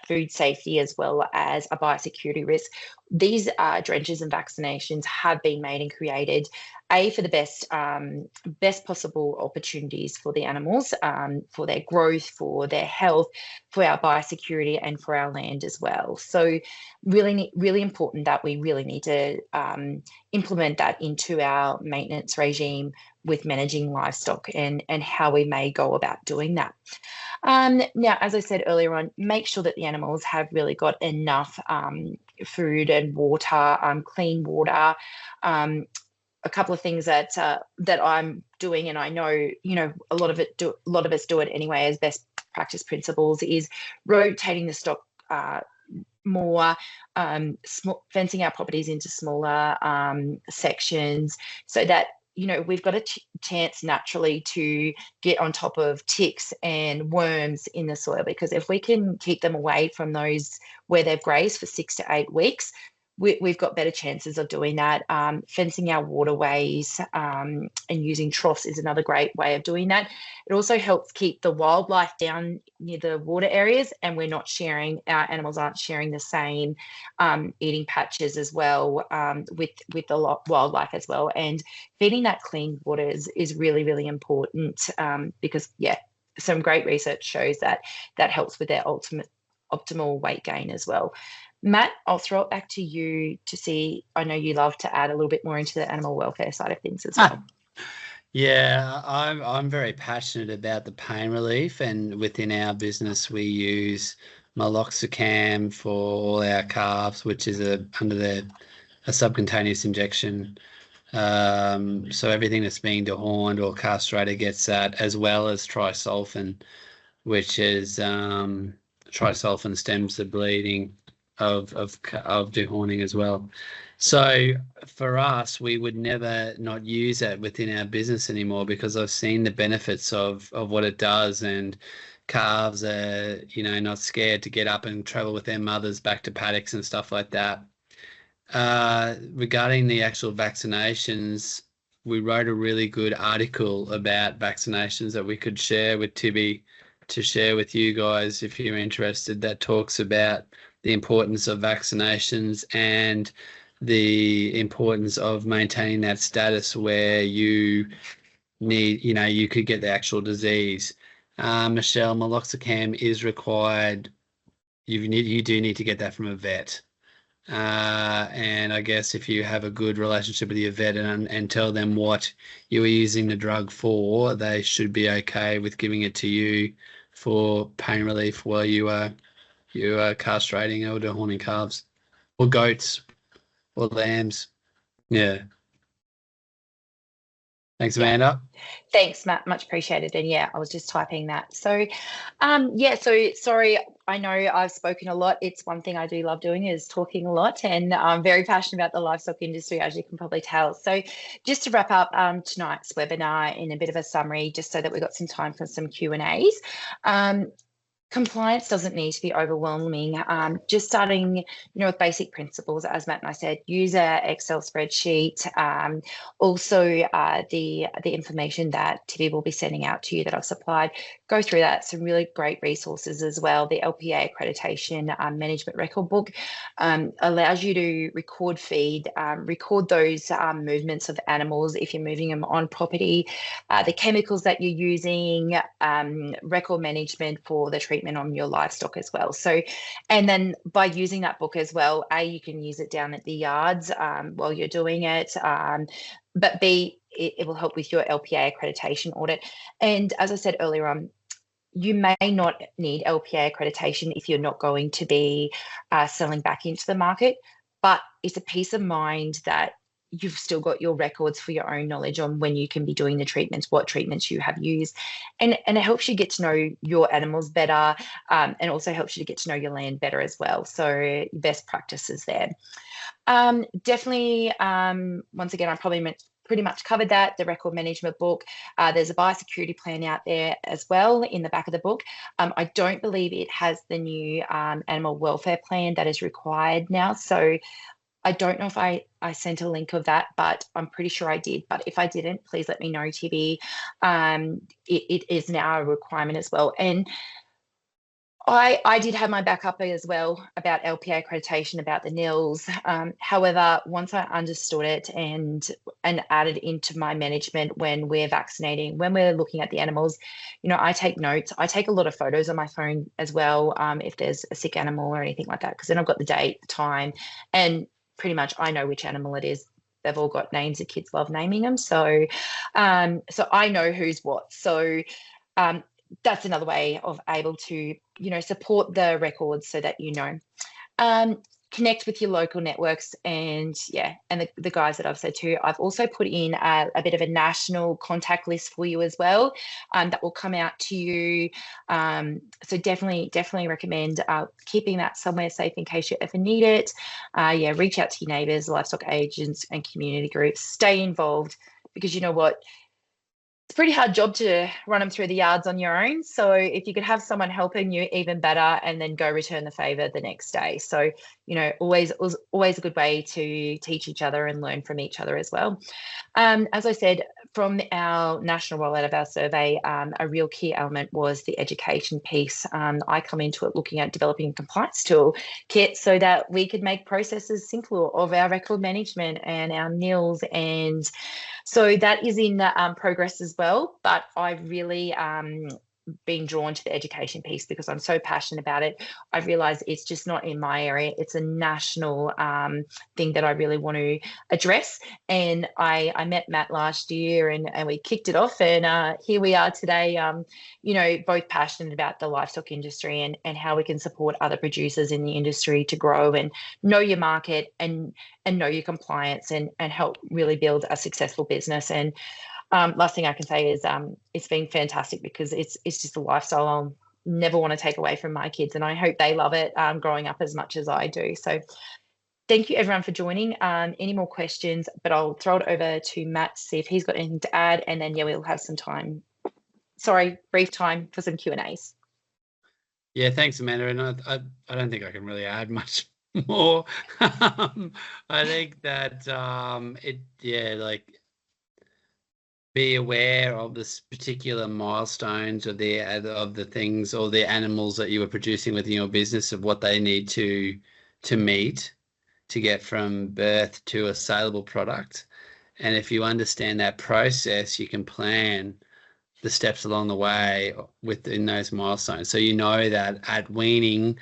food safety as well as a biosecurity risk. These drenches and vaccinations have been made and created for the best possible opportunities for the animals, for their growth, for their health, for our biosecurity, and for our land as well. So really important that we really need to implement that into our maintenance regime with managing livestock and how we may go about doing that. Now, as I said earlier on, make sure that the animals have really got enough food and water, clean water. A couple of things that I'm doing, and I know a lot of us do it anyway as best practice principles, is rotating the stock more, fencing our properties into smaller sections, so that we've got a chance naturally to get on top of ticks and worms in the soil, because if we can keep them away from those where they've grazed for 6 to 8 weeks, we've got better chances of doing that. Fencing our waterways and using troughs is another great way of doing that. It also helps keep the wildlife down near the water areas, and our animals aren't sharing the same eating patches as well with the wildlife as well. And feeding that clean water is really, really important, because, some great research shows that helps with their optimal weight gain as well. Matt, I'll throw it back to you to see. I know you love to add a little bit more into the animal welfare side of things as well. Yeah, I'm very passionate about the pain relief, and within our business we use meloxicam for all our calves, which is under a subcutaneous injection. So everything that's being dehorned or castrated gets that, as well as trisulfan, which is trisulfan stems the bleeding of dehorning as well. So for us, we would never not use that within our business anymore, because I've seen the benefits of what it does, and calves are not scared to get up and travel with their mothers back to paddocks and stuff like that. Regarding the actual vaccinations, we wrote a really good article about vaccinations that we could share with Tibby to share with you guys if you're interested, that talks about the importance of vaccinations and the importance of maintaining that status where you need, you could get the actual disease. Michelle, meloxicam is required. You do need to get that from a vet. And I guess if you have a good relationship with your vet and tell them what you are using the drug for, they should be okay with giving it to you for pain relief while you are castrating or dehorning calves or goats or lambs. Yeah. Thanks, Amanda. Thanks, Matt. Much appreciated. And I was just typing that. So, so sorry, I know I've spoken a lot. It's one thing I do love doing is talking a lot, and I'm very passionate about the livestock industry, as you can probably tell. So just to wrap up tonight's webinar in a bit of a summary, just so that we've got some time for some Q&As. Compliance doesn't need to be overwhelming. Just starting, with basic principles, as Matt and I said, use an Excel spreadsheet. Also, the information that Tibby will be sending out to you that I've supplied, go through that. Some really great resources as well. The LPA accreditation management record book allows you to record feed, record those movements of animals if you're moving them on property, the chemicals that you're using, record management for the treatment on your livestock as well. So, and then by using that book as well, you can use it down at the yards while you're doing it, but B, it will help with your LPA accreditation audit. And as I said earlier on, you may not need LPA accreditation if you're not going to be selling back into the market, but it's a peace of mind that you've still got your records for your own knowledge on when you can be doing the treatments, what treatments you have used, and it helps you get to know your animals better, and also helps you to get to know your land better as well. So best practices there. Definitely, once again, I probably pretty much covered that. The record management book. There's a biosecurity plan out there as well in the back of the book. I don't believe it has the new animal welfare plan that is required now. So I don't know if I sent a link of that, but I'm pretty sure I did. But if I didn't, please let me know, Tibby. It is now a requirement as well. And I did have my backup as well about LPA accreditation, about the NILS. However, once I understood it and added into my management when we're vaccinating, when we're looking at the animals, you know, I take notes. I take a lot of photos on my phone as well, if there's a sick animal or anything like that, because then I've got the date, the time, and pretty much I know which animal it is. They've all got names. The kids love naming them. So I know who's what. So that's another way of able to, you know, support the records so that, you know, connect with your local networks. And the guys that I've said to, I've also put in a bit of a national contact list for you as well, that will come out to you. So definitely recommend keeping that somewhere safe in case you ever need it. Reach out to your neighbours, livestock agents and community groups. Stay involved, because you know what? It's a pretty hard job to run them through the yards on your own. So if you could have someone helping you, even better, and then go return the favor the next day. So, you know, always a good way to teach each other and learn from each other as well. As I said, from our national rollout of our survey, a real key element was the education piece. I come into it looking at developing a compliance tool kit so that we could make processes simpler of our record management and our NILS. And so that is in progress as well. But I really been drawn to the education piece because I'm so passionate about it. I realize it's just not in my area. It's a national thing that I really want to address. And I met Matt last year and we kicked it off. And here we are today, you know, both passionate about the livestock industry and how we can support other producers in the industry to grow and know your market and know your compliance and help really build a successful business. And last thing I can say is it's been fantastic because it's just a lifestyle I'll never want to take away from my kids, and I hope they love it growing up as much as I do. So thank you everyone for joining. Any more questions, but I'll throw it over to Matt to see if he's got anything to add, and then we'll have some time. Brief time for some Q&As. Yeah, thanks, Amanda. And I don't think I can really add much more. I think that be aware of this particular milestones of the things or the animals that you are producing within your business, of what they need to meet to get from birth to a saleable product. And if you understand that process, you can plan the steps along the way within those milestones. So you know that at weaning,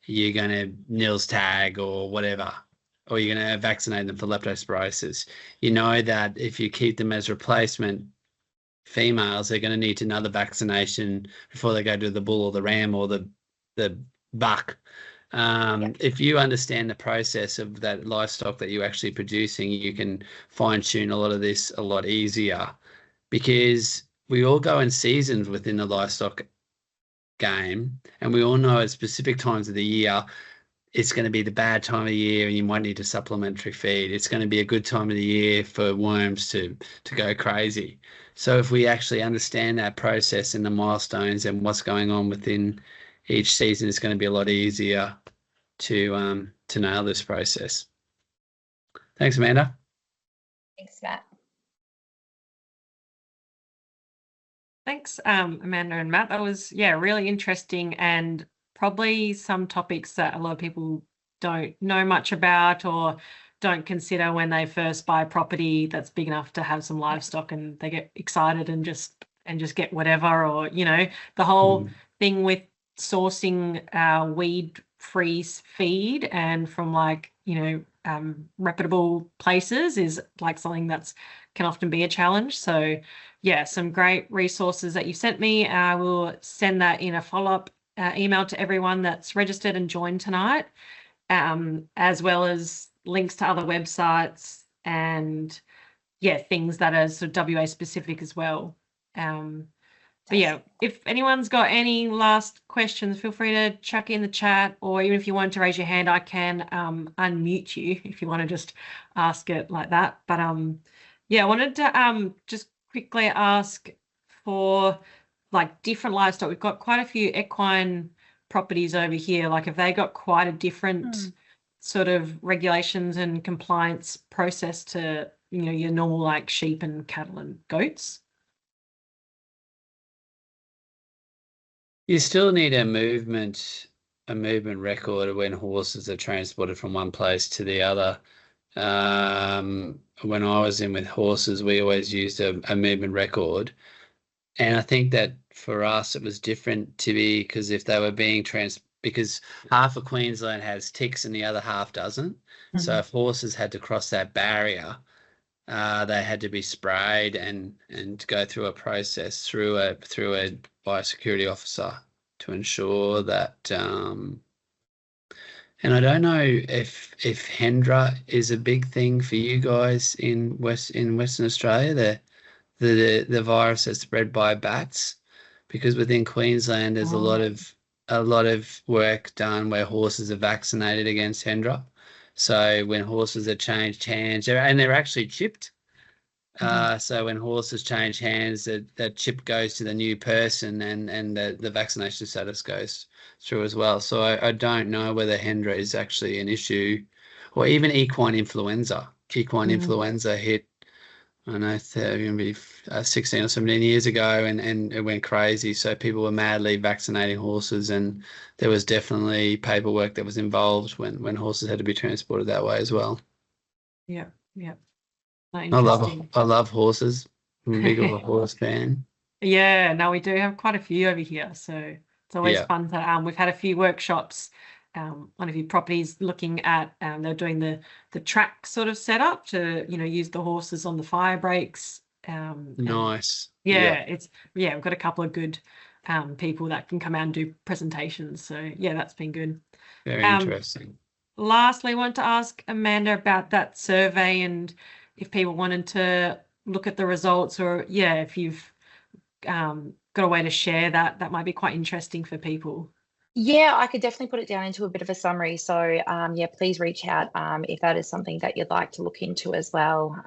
you're going to NILS tag or whatever, or you're going to vaccinate them for leptospirosis. You know that if you keep them as replacement females, they're going to need another vaccination before they go to the bull or the ram or the buck. If you understand the process of that livestock that you're actually producing, you can fine-tune a lot of this a lot easier, because we all go in seasons within the livestock game, and we all know at specific times of the year it's going to be the bad time of the year and you might need a supplementary feed. It's going to be a good time of the year for worms to go crazy. So if we actually understand that process and the milestones and what's going on within each season, it's going to be a lot easier to nail this process. Thanks, Amanda. Thanks, Matt. Thanks, Amanda and Matt. That was, really interesting, and probably some topics that a lot of people don't know much about or don't consider when they first buy property that's big enough to have some livestock, and they get excited and just get whatever, or, you know, the whole thing with sourcing weed-free feed and from reputable places is like something that's can often be a challenge. So some great resources that you sent me. I will send that in a follow-up email to everyone that's registered and joined tonight, as well as links to other websites and things that are sort of WA specific as well. But yeah, if anyone's got any last questions, feel free to chuck in the chat, or even if you want to raise your hand, I can unmute you if you want to just ask it like that. But I wanted to just quickly ask for like different livestock. We've got quite a few equine properties over here. Like, have they got quite a different sort of regulations and compliance process to, your normal like sheep and cattle and goats? You still need a movement record when horses are transported from one place to the other. When I was in with horses, we always used a movement record. And I think that for us, it was different, Tibby, because if they were being because half of Queensland has ticks and the other half doesn't. So if horses had to cross that barrier, they had to be sprayed and go through a process through a biosecurity officer to ensure that. And I don't know if Hendra is a big thing for you guys in Western Australia. The virus that's spread by bats, because within Queensland there's a lot of work done where horses are vaccinated against Hendra. So when horses are changed hands, and they're actually chipped. So when horses change hands, that chip goes to the new person, and the vaccination status goes through as well. So I don't know whether Hendra is actually an issue, or even equine influenza. Equine influenza hit, I don't know, maybe 16 or 17 years ago, and it went crazy. So people were madly vaccinating horses, and there was definitely paperwork that was involved when horses had to be transported that way as well. Yeah. I love horses. I'm big of a horse fan. Yeah, no, we do have quite a few over here, so it's always fun to. We've had a few workshops on a few properties looking at. They're doing the track sort of setup to use the horses on the fire breaks. Nice. We've got a couple of good people that can come out and do presentations. So that's been good. Very interesting. Lastly, I want to ask Amanda about that survey, and if people wanted to look at the results, or if you've got a way to share that might be quite interesting for people. Yeah, I could definitely put it down into a bit of a summary. So please reach out if that is something that you'd like to look into as well.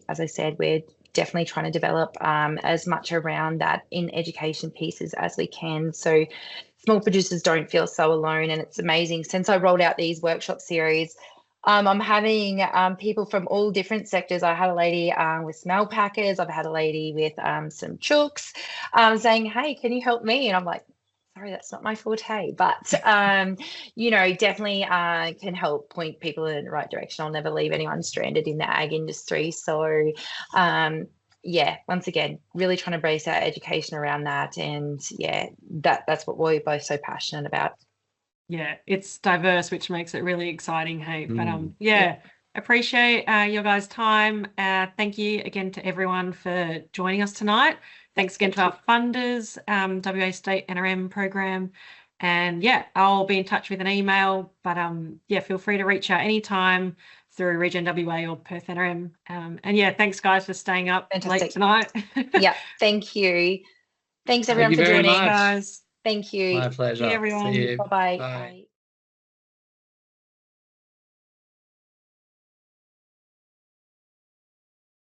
As I said, we're definitely trying to develop as much around that in education pieces as we can, so small producers don't feel so alone. And it's amazing, since I rolled out these workshop series, I'm having people from all different sectors. I had a lady with smell packers. I've had a lady with some chooks saying, hey, can you help me? And I'm like, sorry, that's not my forte, but definitely can help point people in the right direction. I'll never leave anyone stranded in the ag industry. So once again, really trying to base our education around that, and that's what we're both so passionate about. Yeah, it's diverse, which makes it really exciting. Hey, but appreciate your guys' time. Thank you again to everyone for joining us tonight. Thanks again to our funders, WA State NRM program, and I'll be in touch with an email. But feel free to reach out anytime through RegenWA or Perth NRM. And thanks guys for staying up late tonight. Thank you. Thanks everyone for joining, guys. Thank you. My pleasure. See you, everyone. Bye-bye. Bye.